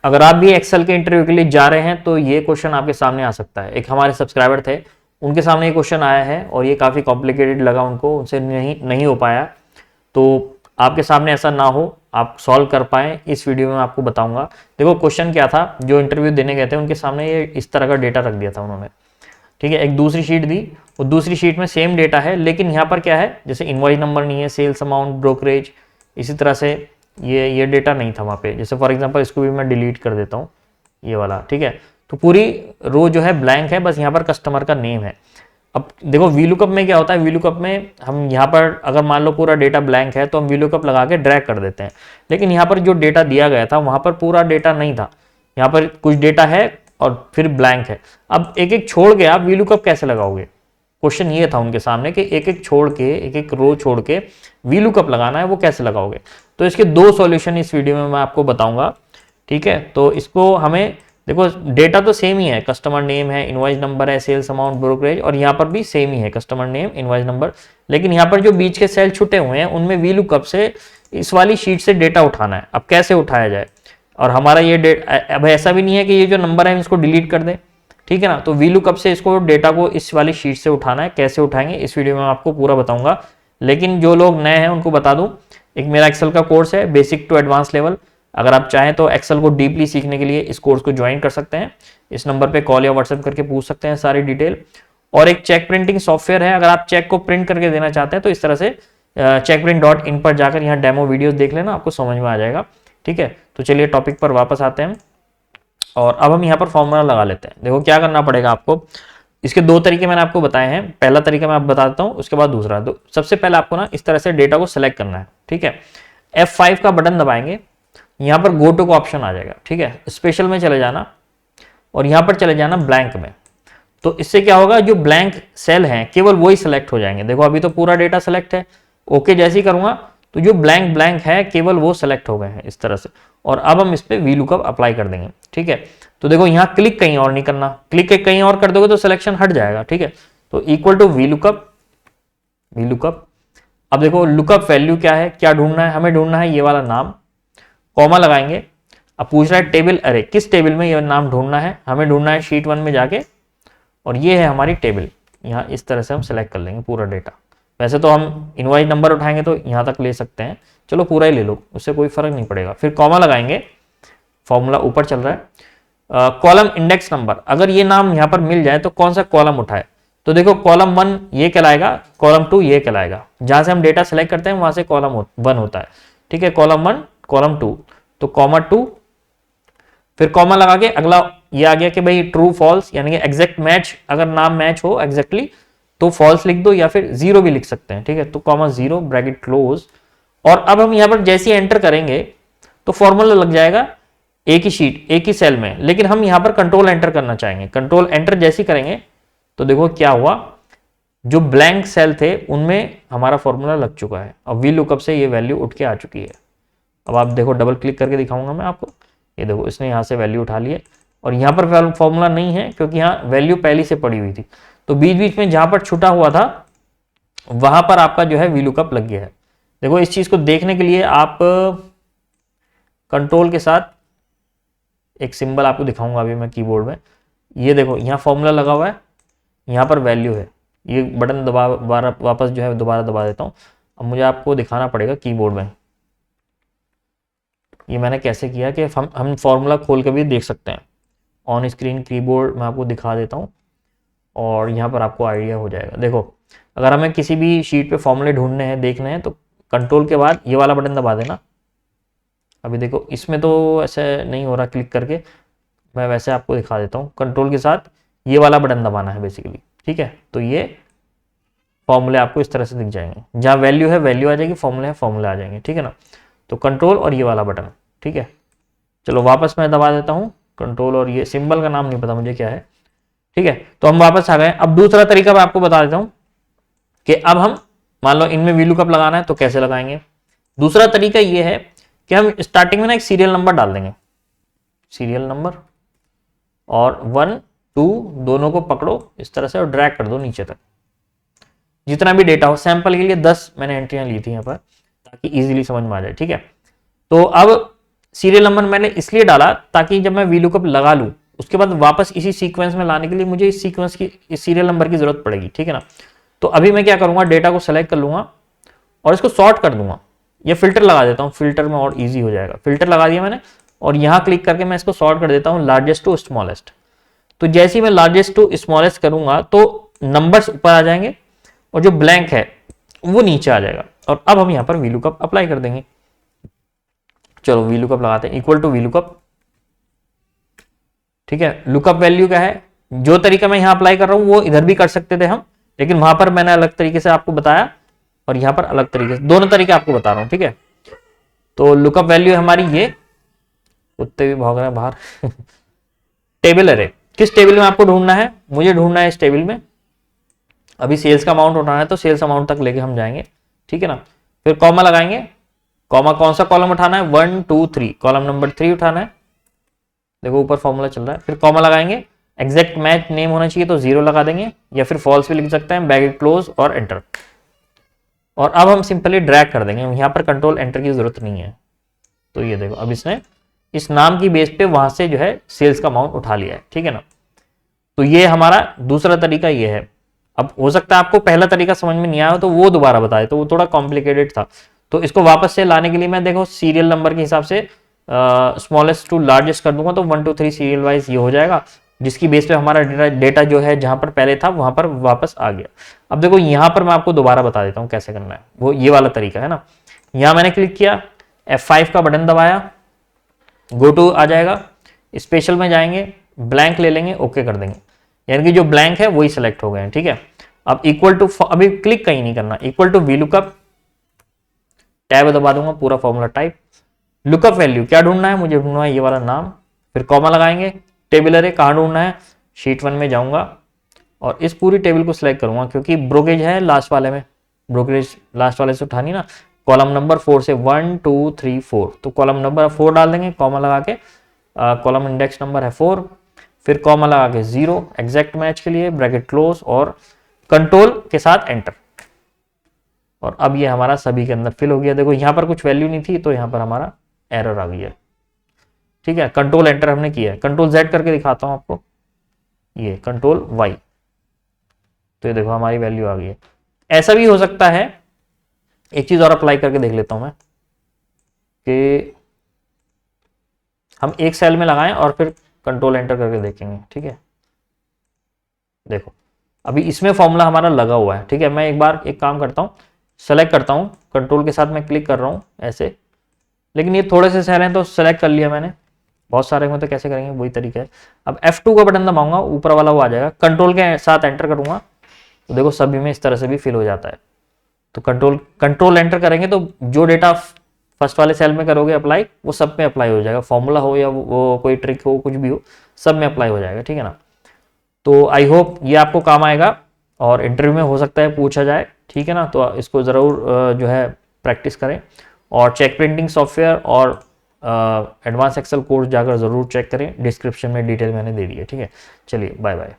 अगर आप भी एक्सेल के इंटरव्यू के लिए जा रहे हैं तो ये क्वेश्चन आपके सामने आ सकता है। एक हमारे सब्सक्राइबर थे, उनके सामने ये क्वेश्चन आया है और ये काफ़ी कॉम्प्लिकेटेड लगा उनको, उनसे नहीं हो पाया। तो आपके सामने ऐसा ना हो, आप सॉल्व कर पाएँ, इस वीडियो में आपको बताऊंगा। देखो क्वेश्चन क्या था, जो इंटरव्यू देने गए थे उनके सामने ये इस तरह का डेटा रख दिया था उन्होंने, ठीक है। एक दूसरी शीट दी, वो दूसरी शीट में सेम डेटा है, लेकिन यहाँ पर क्या है, जैसे इनवॉइस नंबर नहीं है, सेल्स अमाउंट, ब्रोकरेज, इसी तरह से ये डेटा नहीं था वहाँ पे। जैसे फॉर एग्जांपल इसको भी मैं डिलीट कर देता हूँ, ये वाला, ठीक है। तो पूरी रो जो है ब्लैंक है, बस यहाँ पर कस्टमर का नेम है। अब देखो वीलुकअप में क्या होता है, वीलुकअप में हम यहाँ पर अगर मान लो पूरा डेटा ब्लैंक है तो हम वीलुकअप लगा के ड्रैग कर देते हैं, लेकिन यहाँ पर जो डेटा दिया गया था वहाँ पर पूरा डेटा नहीं था, यहाँ पर कुछ डेटा है और फिर ब्लैंक है। अब एक एक छोड़ के आप वीलुकअप कैसे लगाओगे, क्वेश्चन ये था उनके सामने कि एक एक छोड़ के, एक एक रो छोड़ के वीलुकअप लगाना है, वो कैसे लगाओगे। तो इसके दो सॉल्यूशन इस वीडियो में मैं आपको बताऊंगा, ठीक है। तो इसको हमें देखो डेटा तो सेम ही है, कस्टमर नेम है, इनवॉइस नंबर है, सेल्स अमाउंट, ब्रोकरेज, और यहाँ पर भी सेम ही है, कस्टमर नेम, इनवॉइस नंबर, लेकिन यहाँ पर जो बीच के सेल छुटे हुए हैं उनमें वीलुकअप से इस वाली शीट से डेटा उठाना है। अब कैसे उठाया जाए, और हमारा ये अब ऐसा भी नहीं है कि ये जो नंबर है इसको डिलीट कर दें, ठीक है ना। तो वीलुकअप से इसको डेटा को इस वाली शीट से उठाना है, कैसे उठाएंगे इस वीडियो में आपको पूरा बताऊंगा। लेकिन जो लोग नए हैं उनको बता दूं, एक मेरा एक्सेल का कोर्स है, बेसिक टू एडवांस लेवल। अगर आप चाहें तो एक्सेल को डीपली सीखने के लिए इस कोर्स को ज्वाइन कर सकते हैं। इस नंबर पे कॉल या व्हाट्सएप करके पूछ सकते हैं सारी डिटेल। और एक चेक प्रिंटिंग सॉफ्टवेयर है, अगर आप चेक को प्रिंट करके देना चाहते हैं तो इस तरह से checkprint.in पर जाकर यहाँ डेमो वीडियो देख लेना, आपको समझ में आ जाएगा, ठीक है। तो चलिए टॉपिक पर वापस आते हैं और अब हम यहाँ पर फॉर्मूला लगा लेते हैं। देखो क्या करना पड़ेगा आपको, इसके दो तरीके मैंने आपको बताए हैं। पहला तरीका मैं आपको बता देता हूँ, उसके बाद दूसरा। तो सबसे पहले आपको ना इस तरह से डेटा को सिलेक्ट करना है, ठीक है। F5 का बटन दबाएंगे, यहाँ पर गो टू का ऑप्शन आ जाएगा, ठीक है। स्पेशल में चले जाना और यहाँ पर चले जाना ब्लैंक में। तो इससे क्या होगा, जो ब्लैंक सेल हैं केवल वही सिलेक्ट हो जाएंगे। देखो अभी तो पूरा डेटा सिलेक्ट है, ओके जैसे ही करूंगा तो जो ब्लैंक ब्लैंक है केवल वो सिलेक्ट हो गए हैं इस तरह से। और अब हम इस पे वीलुकअप अप्लाई कर देंगे, ठीक है। तो देखो यहाँ क्लिक कहीं और नहीं करना, क्लिक कहीं और कर दोगे तो सिलेक्शन हट जाएगा, ठीक है। तो इक्वल टू वीलुकअप, वीलुकअप। अब देखो लुकअप वैल्यू क्या है, क्या ढूंढना है, हमें ढूंढना है ये वाला नाम, कॉमा लगाएंगे। अब पूछ रहा है टेबल अरे, किस टेबल में ये नाम ढूंढना है, हमें ढूंढना है शीट 1 में जाके, और ये है हमारी टेबल। यहाँ इस तरह से हम सेलेक्ट कर लेंगे पूरा डेटा। वैसे तो हम इनवॉइस नंबर उठाएंगे तो यहाँ तक ले सकते हैं, चलो पूरा ही ले लो, उससे कोई फर्क नहीं पड़ेगा। फिर कॉमा लगाएंगे, फॉर्मूला ऊपर चल रहा है, कॉलम इंडेक्स नंबर, अगर ये नाम यहाँ पर मिल जाए तो कौन सा कॉलम उठाए। तो देखो कॉलम 1 ये कहलाएगा, कॉलम 2 ये कहलाएगा। जहां से हम डेटा सेलेक्ट करते हैं वहां से कॉलम 1 होता है, ठीक है। कॉलम 1 कॉलम 2, तो कॉमा 2, फिर कॉमा लगा के अगला ये आ गया कि भाई ट्रू फॉल्स, यानी कि एग्जैक्ट मैच, अगर नाम मैच हो एग्जैक्टली तो फॉल्स लिख दो या फिर 0 भी लिख सकते हैं, ठीक है। तो कॉमा 0 ब्रैकेट क्लोज। और अब हम यहाँ पर जैसे ही एंटर करेंगे तो फॉर्मूला लग जाएगा एक ही शीट, एक ही सेल में, लेकिन हम यहाँ पर कंट्रोल एंटर करना चाहेंगे। कंट्रोल एंटर जैसे ही करेंगे तो देखो क्या हुआ, जो ब्लैंक सेल थे उनमें हमारा फॉर्मूला लग चुका है। अब वीलुकअप से ये वैल्यू उठ के आ चुकी है। अब आप देखो डबल क्लिक करके दिखाऊंगा मैं आपको, ये देखो इसने यहाँ से वैल्यू उठा ली है, और यहाँ पर फॉर्मूला नहीं है क्योंकि यहाँ वैल्यू पहले से पड़ी हुई थी। तो बीच बीच में जहां पर छुटा हुआ था वहां पर आपका जो है वीलुकअप लग गया है। देखो इस चीज को देखने के लिए आप कंट्रोल के साथ एक सिंबल आपको दिखाऊंगा अभी मैं कीबोर्ड में, ये देखो यहाँ फॉर्मूला लगा हुआ है, यहाँ पर वैल्यू है। ये बटन दबा वापस जो है दोबारा दबा देता हूँ। अब मुझे आपको दिखाना पड़ेगा कीबोर्ड में, ये मैंने कैसे किया कि हम फॉर्मूला खोल के भी देख सकते हैं। ऑन स्क्रीन कीबोर्ड मैं आपको दिखा देता हूँ और यहाँ पर आपको आइडिया हो जाएगा। देखो अगर हमें किसी भी शीट पे फॉर्मूले ढूंढने हैं, देखने हैं, तो कंट्रोल के बाद ये वाला बटन दबा देना। अभी देखो इसमें तो ऐसे नहीं हो रहा क्लिक करके, मैं वैसे आपको दिखा देता हूँ। कंट्रोल के साथ ये वाला बटन दबाना है बेसिकली, ठीक है। तो ये फॉर्मूले आपको इस तरह से दिख जाएंगे, जहाँ वैल्यू है वैल्यू आ जाएगी, फॉर्मूले है फॉर्मूले आ जाएंगे, ठीक है ना। तो कंट्रोल और ये वाला बटन, ठीक है। चलो वापस मैं दबा देता हूँ कंट्रोल, और ये सिंबल का नाम नहीं पता मुझे क्या है, ठीक है। तो हम वापस आ गए। अब दूसरा तरीका मैं आपको बता देता हूं कि अब हम मान लो इनमें वीलुकअप लगाना है तो कैसे लगाएंगे। दूसरा तरीका ये है कि हम स्टार्टिंग में ना एक सीरियल नंबर डाल देंगे, सीरियल नंबर, और 1 2 दोनों को पकड़ो इस तरह से और ड्रैग कर दो नीचे तक, जितना भी डेटा हो। सैंपल के लिए 10 मैंने एंट्रियां ली थी यहाँ पर ताकि इजीली समझ में आ जाए, ठीक है। तो अब सीरियल नंबर मैंने इसलिए डाला ताकि जब मैं VLOOKUP लगा लूँ उसके बाद वापस इसी सीक्वेंस में लाने के लिए मुझे इस सीक्वेंस की, इस सीरियल नंबर की जरूरत पड़ेगी, ठीक है ना। तो अभी मैं क्या करूंगा, डेटा को सेलेक्ट कर लूंगा और इसको सॉर्ट कर दूंगा, या फिल्टर लगा देता हूँ, फिल्टर में और इजी हो जाएगा। फिल्टर लगा दिया मैंने और यहां क्लिक करके मैं इसको सॉर्ट कर देता हूँ लार्जेस्ट टू स्मॉलेस्ट। तो जैसे ही मैं लार्जेस्ट टू स्मॉलेस्ट करूंगा तो नंबर्स ऊपर आ जाएंगे और जो ब्लैंक है वो नीचे आ जाएगा। और अब हम यहां पर VLOOKUP अप्लाई कर देंगे। चलो VLOOKUP लगाते हैं, इक्वल टू VLOOKUP, ठीक है। लुकअप वैल्यू क्या है, जो तरीका मैं यहां अप्लाई कर रहा हूं वो इधर भी कर सकते थे हम, लेकिन वहां पर मैंने अलग तरीके से आपको बताया और यहां पर अलग तरीके से, दोनों तरीके आपको बता रहा हूं, ठीक है। तो लुकअप वैल्यू हमारी ये, कुत्ते भी भाग रहे हैं बाहर टेबल अरे, किस टेबल में आपको ढूंढना है, मुझे ढूंढना है इस टेबल में। अभी सेल्स का अमाउंट उठाना है तो सेल्स अमाउंट तक लेके हम जाएंगे, ठीक है ना। फिर कॉमा लगाएंगे, कॉमा कौन सा कॉलम उठाना है, 1 2 3, कॉलम नंबर 3 उठाना है। देखो ऊपर फॉर्मूला चल रहा है। फिर कॉमा लगाएंगे, एग्जैक्ट मैच नेम होना चाहिए तो 0 लगा देंगे, या फिर फॉल्स भी लिख सकते हैं, ब्रैकेट क्लोज और एंटर। और अब हम सिंपली ड्रैग कर देंगे, यहाँ पर कंट्रोल एंटर की जरूरत नहीं है। तो ये देखो अब इसने इस नाम की बेस पे वहां से जो है सेल्स का अमाउंट उठा लिया है, ठीक है ना। तो ये हमारा दूसरा तरीका ये है। अब हो सकता है आपको पहला तरीका समझ में नहीं आया तो वो दोबारा बताए, तो वो थोड़ा कॉम्प्लिकेटेड था। तो इसको वापस से लाने के लिए मैं देखो सीरियल नंबर के हिसाब से स्मॉलेस्ट टू लार्जेस्ट कर दूंगा तो 1 2 3 सीरियल वाइज ये हो जाएगा, जिसकी बेस पे हमारा डेटा जो है जहां पर पहले था वहां पर वापस आ गया। अब देखो यहां पर मैं आपको दोबारा बता देता हूं कैसे करना है, वो ये वाला तरीका है ना। यहां मैंने क्लिक किया, F5 का बटन दबाया, गो टू आ जाएगा, स्पेशल में जाएंगे, ब्लैंक ले लेंगे, ओके कर देंगे, यानी कि जो ब्लैंक है वही सिलेक्ट हो गए हैं, ठीक है। अब इक्वल टू, अभी क्लिक कहीं नहीं करना, इक्वल टू VLOOKUP, टैब दबा दूंगा, पूरा फॉर्मूला टाइप, लुकअप वैल्यू क्या ढूंढना है, मुझे ढूंढना है ये वाला नाम। फिर कॉमा लगाएंगे, टेबल अरे कहाँ ढूंढना है, शीट 1 में जाऊंगा और इस पूरी टेबल को सिलेक्ट करूंगा, क्योंकि ब्रोकेज है लास्ट वाले में, ब्रोकेज लास्ट वाले से उठानी ना। कॉलम नंबर 4 से 1 2 3 4, तो कॉलम नंबर 4 डाल देंगे, कॉमा लगा के, कॉलम इंडेक्स नंबर है 4, फिर कॉमा लगा के 0 एग्जैक्ट मैच के लिए, ब्रैकेट क्लोज और कंट्रोल के साथ एंटर। और अब ये हमारा सभी के अंदर फिल हो गया। देखो यहाँ पर कुछ वैल्यू नहीं थी तो यहाँ पर हमारा एरर आ गई है, ठीक है। कंट्रोल एंटर हमने किया है, कंट्रोल Z करके दिखाता हूं आपको, ये कंट्रोल Y, तो ये देखो हमारी वैल्यू आ गई है। ऐसा भी हो सकता है, एक चीज और अप्लाई करके देख लेता हूं मैं, कि हम एक सेल में लगाएं और फिर कंट्रोल एंटर करके देखेंगे, ठीक है। देखो अभी इसमें फॉर्मूला हमारा लगा हुआ है, ठीक है। मैं एक बार एक काम करता हूँ, सेलेक्ट करता हूँ, कंट्रोल के साथ मैं क्लिक कर रहा हूँ ऐसे, लेकिन ये थोड़े से सेल हैं तो सेलेक्ट कर लिया मैंने, बहुत सारे में तो कैसे करेंगे वही तरीका है। अब F2 का बटन दबाऊंगा, ऊपर वाला वो आ जाएगा, कंट्रोल के साथ एंटर करूंगा तो देखो सभी में इस तरह से भी फिल हो जाता है। तो कंट्रोल एंटर करेंगे तो जो डेटा फर्स्ट वाले सेल में करोगे अप्लाई, वो सब में अप्लाई हो जाएगा, फॉर्मूला हो या वो कोई ट्रिक हो, कुछ भी हो, सब में अप्लाई हो जाएगा, ठीक है ना। तो आई होप ये आपको काम आएगा और इंटरव्यू में हो सकता है पूछा जाए, ठीक है ना। तो इसको ज़रूर जो है प्रैक्टिस करें और चेक प्रिंटिंग सॉफ्टवेयर और एडवांस एक्सेल कोर्स जाकर ज़रूर चेक करें, डिस्क्रिप्शन में डिटेल मैंने दे दी है, ठीक है। चलिए बाय बाय।